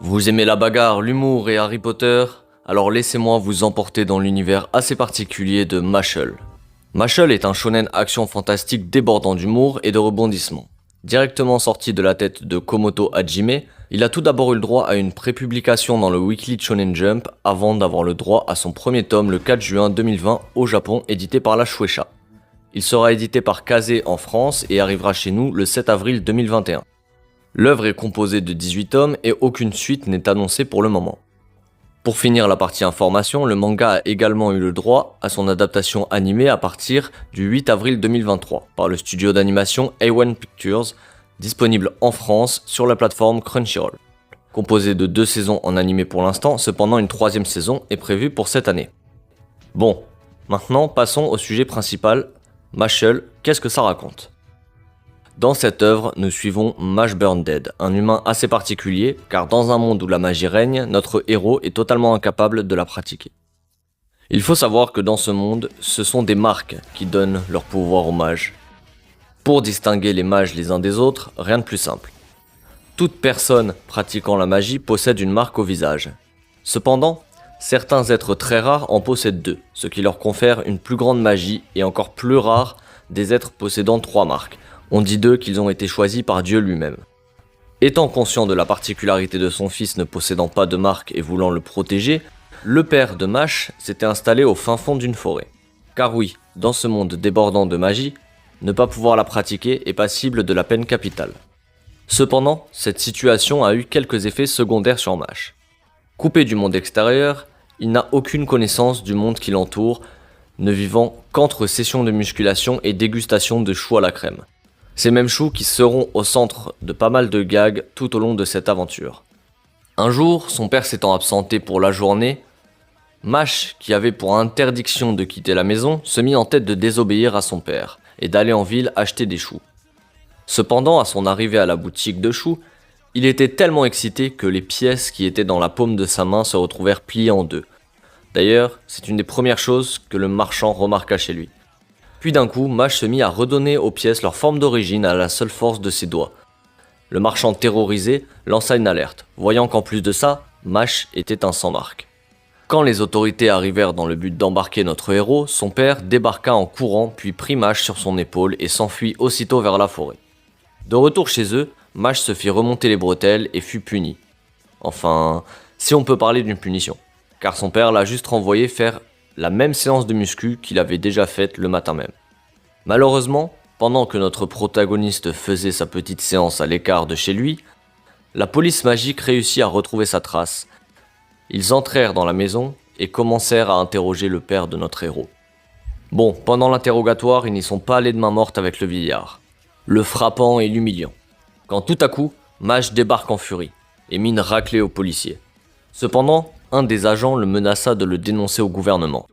Vous aimez la bagarre, l'humour et Harry Potter? Alors laissez-moi vous emporter dans l'univers assez particulier de Mashle. Mashle est un shonen action fantastique débordant d'humour et de rebondissements. Directement sorti de la tête de Komoto Hajime, il a tout d'abord eu le droit à une prépublication dans le Weekly Shonen Jump avant d'avoir le droit à son premier tome le 4 juin 2020 au Japon, édité par la Shueisha. Il sera édité par Kazé en France et arrivera chez nous le 7 avril 2021. L'œuvre est composée de 18 tomes et aucune suite n'est annoncée pour le moment. Pour finir la partie information, le manga a également eu le droit à son adaptation animée à partir du 8 avril 2023 par le studio d'animation A1 Pictures, disponible en France sur la plateforme Crunchyroll. Composé de 2 saisons en animé pour l'instant, cependant une 3e saison est prévue pour cette année. Bon, maintenant passons au sujet principal. Mashle, qu'est-ce que ça raconte ? Dans cette œuvre, nous suivons Mash Burn Dead, un humain assez particulier, car dans un monde où la magie règne, notre héros est totalement incapable de la pratiquer. Il faut savoir que dans ce monde, ce sont des marques qui donnent leur pouvoir aux mages. Pour distinguer les mages les uns des autres, rien de plus simple. Toute personne pratiquant la magie possède une marque au visage. Cependant, certains êtres très rares en possèdent 2, ce qui leur confère une plus grande magie et encore plus rare des êtres possédant 3 marques. On dit d'eux qu'ils ont été choisis par Dieu lui-même. Étant conscient de la particularité de son fils ne possédant pas de marque et voulant le protéger, le père de Mash s'était installé au fin fond d'une forêt. Car oui, dans ce monde débordant de magie, ne pas pouvoir la pratiquer est passible de la peine capitale. Cependant, cette situation a eu quelques effets secondaires sur Mash. Coupé du monde extérieur, il n'a aucune connaissance du monde qui l'entoure, ne vivant qu'entre sessions de musculation et dégustation de choux à la crème. Ces mêmes choux qui seront au centre de pas mal de gags tout au long de cette aventure. Un jour, son père s'étant absenté pour la journée, Mash, qui avait pour interdiction de quitter la maison, se mit en tête de désobéir à son père et d'aller en ville acheter des choux. Cependant, à son arrivée à la boutique de choux, il était tellement excité que les pièces qui étaient dans la paume de sa main se retrouvèrent pliées en 2. D'ailleurs, c'est une des premières choses que le marchand remarqua chez lui. Puis d'un coup, Mash se mit à redonner aux pièces leur forme d'origine à la seule force de ses doigts. Le marchand terrorisé lança une alerte, voyant qu'en plus de ça, Mash était un sans-marque. Quand les autorités arrivèrent dans le but d'embarquer notre héros, son père débarqua en courant puis prit Mash sur son épaule et s'enfuit aussitôt vers la forêt. De retour chez eux, Mash se fit remonter les bretelles et fut puni. Enfin, si on peut parler d'une punition, car son père l'a juste renvoyé faire la même séance de muscu qu'il avait déjà faite le matin même. Malheureusement, pendant que notre protagoniste faisait sa petite séance à l'écart de chez lui, la police magique réussit à retrouver sa trace. Ils entrèrent dans la maison et commencèrent à interroger le père de notre héros. Bon, pendant l'interrogatoire, ils n'y sont pas allés de main morte avec le vieillard, le frappant et l'humiliant. Quand tout à coup, Mash débarque en furie et mit une raclée au policier. Cependant, un des agents le menaça de le dénoncer au gouvernement.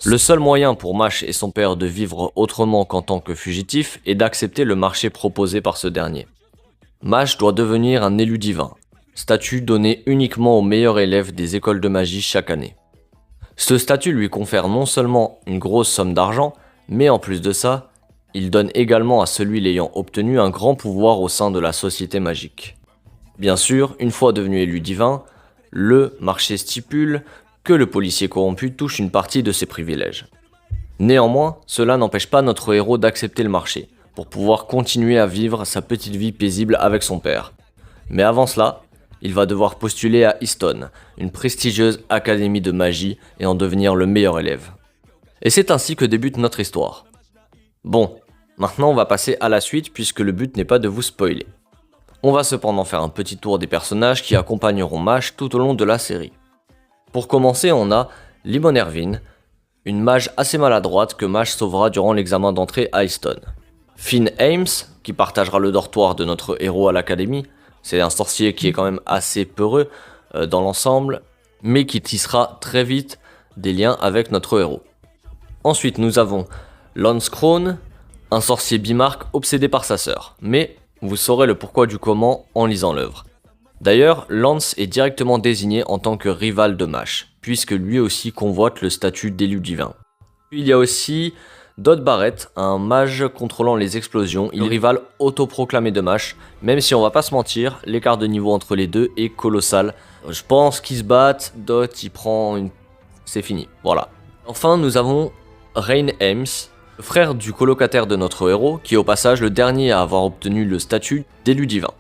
Le seul moyen pour Mash et son père de vivre autrement qu'en tant que fugitifs est d'accepter le marché proposé par ce dernier. Mash doit devenir un élu divin, statut donné uniquement aux meilleurs élèves des écoles de magie chaque année. Ce statut lui confère non seulement une grosse somme d'argent, mais en plus de ça, il donne également à celui l'ayant obtenu un grand pouvoir au sein de la société magique. Bien sûr, une fois devenu élu divin, le marché stipule que le policier corrompu touche une partie de ses privilèges. Néanmoins, cela n'empêche pas notre héros d'accepter le marché, pour pouvoir continuer à vivre sa petite vie paisible avec son père. Mais avant cela, il va devoir postuler à Easton, une prestigieuse académie de magie, et en devenir le meilleur élève. Et c'est ainsi que débute notre histoire. Bon, maintenant on va passer à la suite puisque le but n'est pas de vous spoiler. On va cependant faire un petit tour des personnages qui accompagneront Mash tout au long de la série. Pour commencer, on a Limon Ervin, une mage assez maladroite que Mash sauvera durant l'examen d'entrée à Easton. Finn Ames, qui partagera le dortoir de notre héros à l'académie, c'est un sorcier qui est quand même assez peureux dans l'ensemble, mais qui tissera très vite des liens avec notre héros. Ensuite, nous avons Lance Krone, un sorcier bimarque obsédé par sa sœur, mais vous saurez le pourquoi du comment en lisant l'œuvre. D'ailleurs, Lance est directement désigné en tant que rival de Mash, puisque lui aussi convoite le statut d'élu divin. Il y a aussi Dodd Barrett, un mage contrôlant les explosions, il est rival autoproclamé de Mash, même si on va pas se mentir, l'écart de niveau entre les deux est colossal, Je pense qu'ils se battent, Dot il prend une... C'est fini, voilà. Enfin nous avons Rain Ames, le frère du colocataire de notre héros, qui est au passage le dernier à avoir obtenu le statut d'élu divin.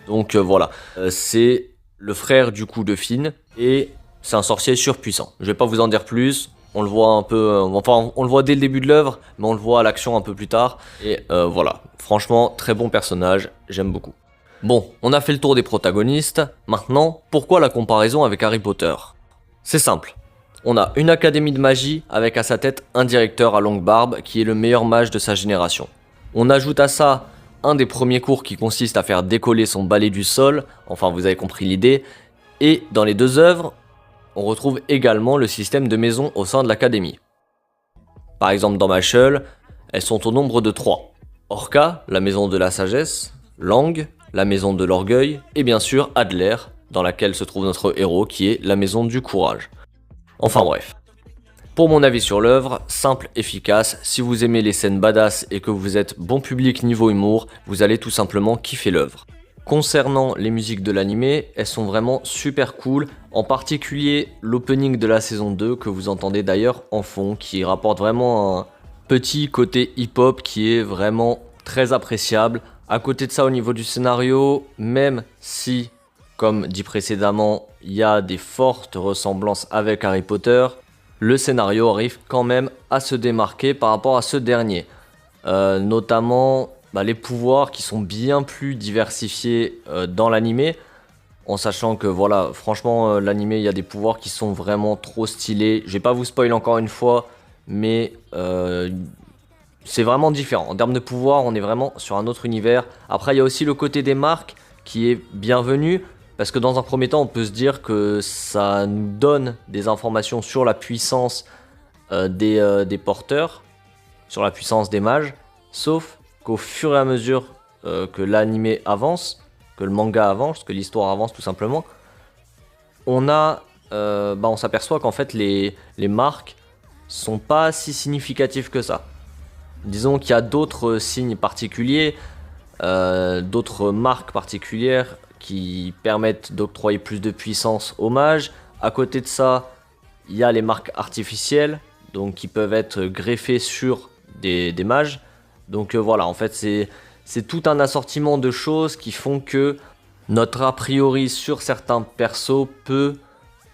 Donc voilà, c'est le frère du coup de Finn, et c'est un sorcier surpuissant. Je vais pas vous en dire plus, on le voit un peu, enfin on le voit dès le début de l'œuvre, mais on le voit à l'action un peu plus tard, et voilà, franchement très bon personnage, j'aime beaucoup. Bon, on a fait le tour des protagonistes, maintenant, pourquoi la comparaison avec Harry Potter? C'est simple. On a une académie de magie avec à sa tête un directeur à longue barbe qui est le meilleur mage de sa génération. On ajoute à ça un des premiers cours qui consiste à faire décoller son balai du sol, enfin vous avez compris l'idée, et dans les deux œuvres, on retrouve également le système de maisons au sein de l'académie. Par exemple dans Mashle, elles sont au nombre de 3. Orca, la maison de la sagesse, Lang, la maison de l'orgueil, et bien sûr Adler, dans laquelle se trouve notre héros qui est la maison du courage. Enfin bref. Pour mon avis sur l'œuvre, simple, efficace, si vous aimez les scènes badass et que vous êtes bon public niveau humour, vous allez tout simplement kiffer l'œuvre. Concernant les musiques de l'animé, elles sont vraiment super cool, en particulier l'opening de la saison 2 que vous entendez d'ailleurs en fond, qui rapporte vraiment un petit côté hip-hop qui est vraiment très appréciable. À côté de ça, au niveau du scénario, même si, comme dit précédemment, il y a des fortes ressemblances avec Harry Potter, le scénario arrive quand même à se démarquer par rapport à ce dernier. Notamment les pouvoirs qui sont bien plus diversifiés dans l'animé, en sachant que voilà, franchement, l'animé, il y a des pouvoirs qui sont vraiment trop stylés. Je vais pas vous spoiler encore une fois, mais c'est vraiment différent. En termes de pouvoir, on est vraiment sur un autre univers. Après, il y a aussi le côté des marques qui est bienvenu. Parce que dans un premier temps, on peut se dire que ça nous donne des informations sur la puissance des porteurs, sur la puissance des mages. Sauf qu'au fur et à mesure que l'anime avance, que le manga avance, que l'histoire avance tout simplement, on s'aperçoit qu'en fait les marques sont pas si significatives que ça. Disons qu'il y a d'autres signes particuliers, d'autres marques particulières qui permettent d'octroyer plus de puissance aux mages. À côté de ça, il y a les marques artificielles, donc qui peuvent être greffées sur des mages. Donc voilà, en fait c'est tout un assortiment de choses qui font que notre a priori sur certains persos peut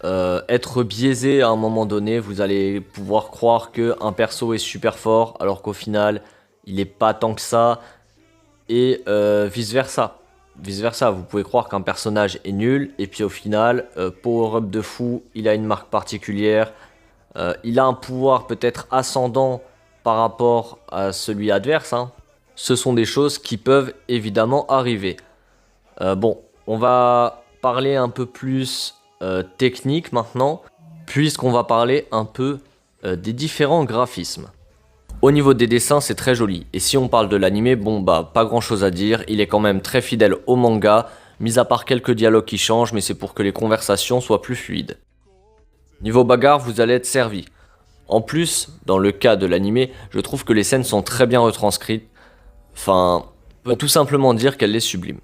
être biaisé à un moment donné. Vous allez pouvoir croire qu'un perso est super fort alors qu'au final il n'est pas tant que ça, et vice versa. Vice versa, vous pouvez croire qu'un personnage est nul, et puis au final, power-up de fou, il a une marque particulière, il a un pouvoir peut-être ascendant par rapport à celui adverse, hein. Ce sont des choses qui peuvent évidemment arriver. Bon, on va parler un peu plus technique maintenant, puisqu'on va parler un peu des différents graphismes. Au niveau des dessins, c'est très joli. Et si on parle de l'anime, pas grand chose à dire. Il est quand même très fidèle au manga, mis à part quelques dialogues qui changent, mais c'est pour que les conversations soient plus fluides. Niveau bagarre, vous allez être servi. En plus, dans le cas de l'anime, je trouve que les scènes sont très bien retranscrites. Enfin, on peut tout simplement dire qu'elle est sublime.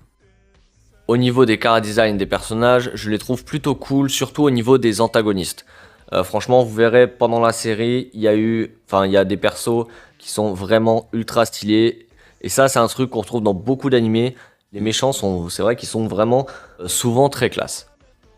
Au niveau des chara-design des personnages, je les trouve plutôt cool, surtout au niveau des antagonistes. Franchement, vous verrez pendant la série, il y a des persos qui sont vraiment ultra stylés. Et ça, c'est un truc qu'on retrouve dans beaucoup d'animés. Les méchants c'est vrai qu'ils sont vraiment souvent très classe.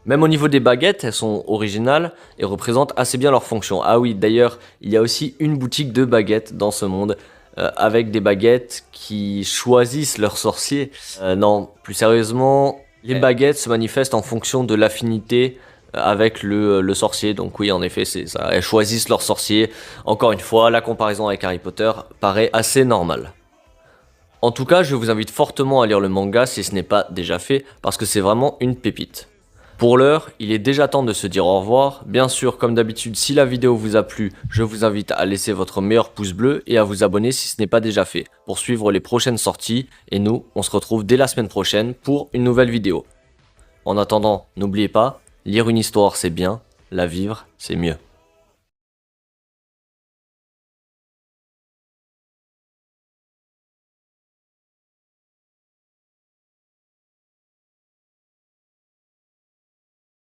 Même au niveau des baguettes, elles sont originales et représentent assez bien leur fonction. Ah oui, d'ailleurs, il y a aussi une boutique de baguettes dans ce monde, avec des baguettes qui choisissent leurs sorciers. Non, plus sérieusement, les baguettes se manifestent en fonction de l'affinité avec le sorcier. Donc oui, en effet, c'est ça. Elles choisissent leur sorcier. Encore une fois, la comparaison avec Harry Potter paraît assez normale. En tout cas, je vous invite fortement à lire le manga si ce n'est pas déjà fait, parce que c'est vraiment une pépite. Pour l'heure, il est déjà temps de se dire au revoir. Bien sûr, comme d'habitude, si la vidéo vous a plu, je vous invite à laisser votre meilleur pouce bleu et à vous abonner si ce n'est pas déjà fait, pour suivre les prochaines sorties. Et nous, on se retrouve dès la semaine prochaine pour une nouvelle vidéo. En attendant, n'oubliez pas, lire une histoire c'est bien, la vivre c'est mieux.